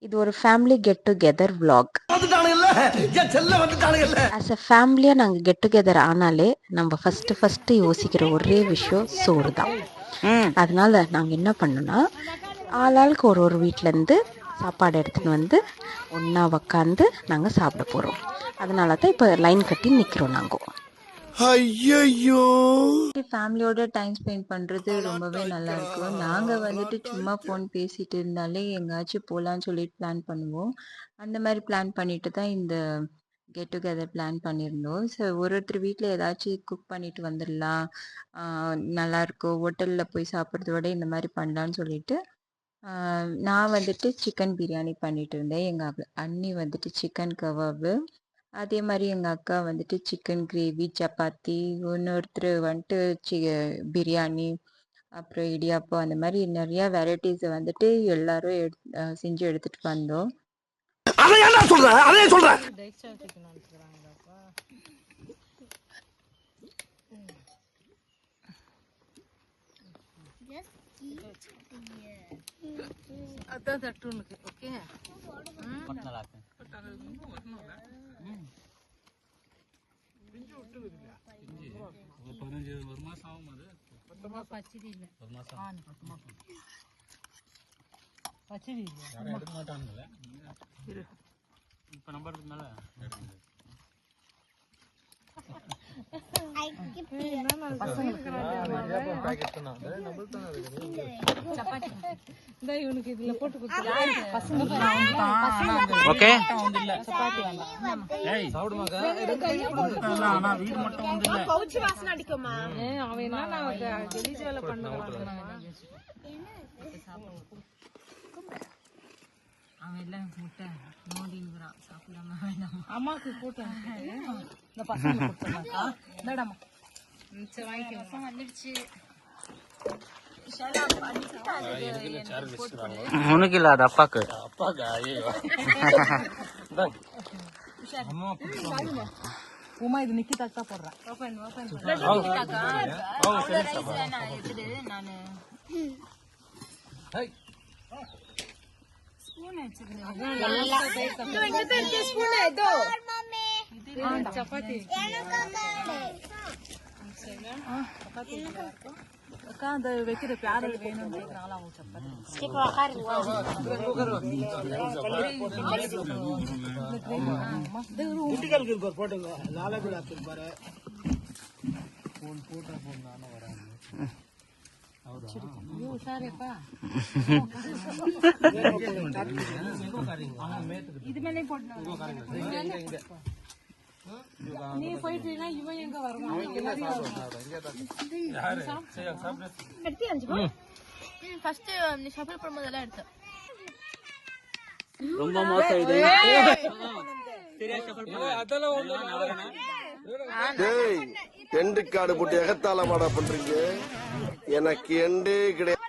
இது ஒரு family get together vlog. As a ஃபேமிலியாக நாங்கள் கெட் டுகெதர் ஆனாலே நம்ம ஃபஸ்ட்டு யோசிக்கிற ஒரே விஷயம் சோறு தான். அதனால நாங்கள் என்ன பண்ணோன்னா, ஆளாளுக்கு ஒரு வீட்டிலேருந்து சாப்பாடு எடுத்துன்னு வந்து ஒன்றா உக்காந்து நாங்கள் சாப்பிட போகிறோம். அதனால தான் இப்போ லைன் கட்டி நிற்கிறோம் நாங்கள். ஐயோ, ஃபேமிலியோட டைம் ஸ்பெண்ட் பண்ணுறது ரொம்பவே நல்லா இருக்கும். நாங்கள் வந்துட்டு சும்மா ஃபோன் பேசிட்டு இருந்தாலே எங்கேயாச்சும் போகலான்னு சொல்லிட்டு பிளான் பண்ணுவோம். அந்த மாதிரி பிளான் பண்ணிட்டு தான் இந்த கெட் டுகெதர் பிளான் பண்ணியிருந்தோம். ஸோ ஒருத்தர் வீட்டில் ஏதாச்சும் குக் பண்ணிட்டு வந்துடலாம், நல்லாயிருக்கும், ஹோட்டலில் போய் சாப்பிட்றத விட இந்த மாதிரி பண்ணலான்னு சொல்லிட்டு நான் வந்துட்டு சிக்கன் பிரியாணி பண்ணிட்டு இருந்தேன். எங்கள் அண்ணி வந்துட்டு சிக்கன் கபாபு, அதே மாதிரி எங்கள் அக்கா வந்துட்டு சிக்கன் கிரேவி, சப்பாத்தி, இன்னொருத்தர் வந்துட்டு பிரியாணி, அப்புறம் இடியாப்பம், அந்த மாதிரி நிறையா வெரைட்டிஸை வந்துட்டு எல்லாரும் செஞ்சு எடுத்துகிட்டு வந்தோம். அதான் தட்டு உனக்கு ஓகே. பச்சடி இல்லை, பச்சடி இல்லை. இப்போ நம்பர் மேல இவனுக்கு இதுல போட்டு அவன் என்ன வெளிச்சேல பண்ணுவான். அவன் எல்லாம் முட்டை நோண்டிங்கிறான், சாப்பிடாம வேண்டாம். அம்மாவுக்கு போட்டு இந்த பசங்க கொடுத்தாக்கா இந்தாடாமா வாங்கிக்க வந்துடுச்சு. உனக்கு இல்ல, அது அப்பாக்கு. உமா இது நிக்கிதாக்கு தான் போடுறேன். சப்பாத்தி அக்கா அந்த வைக்கிற பேரல் வேணும்னு கேட்கறாங்களா அவங்க சப்பாத்தி. இது மேலே போட்டு நீ போயிட்டீங்கன்னா இவன் எங்க வருவான்? ரொம்ப மோசம் இது. டேய், எண்டு காடு போட்டு எகத்தால மாடா பண்றீங்க. எனக்கு எண்டே கிடையாது.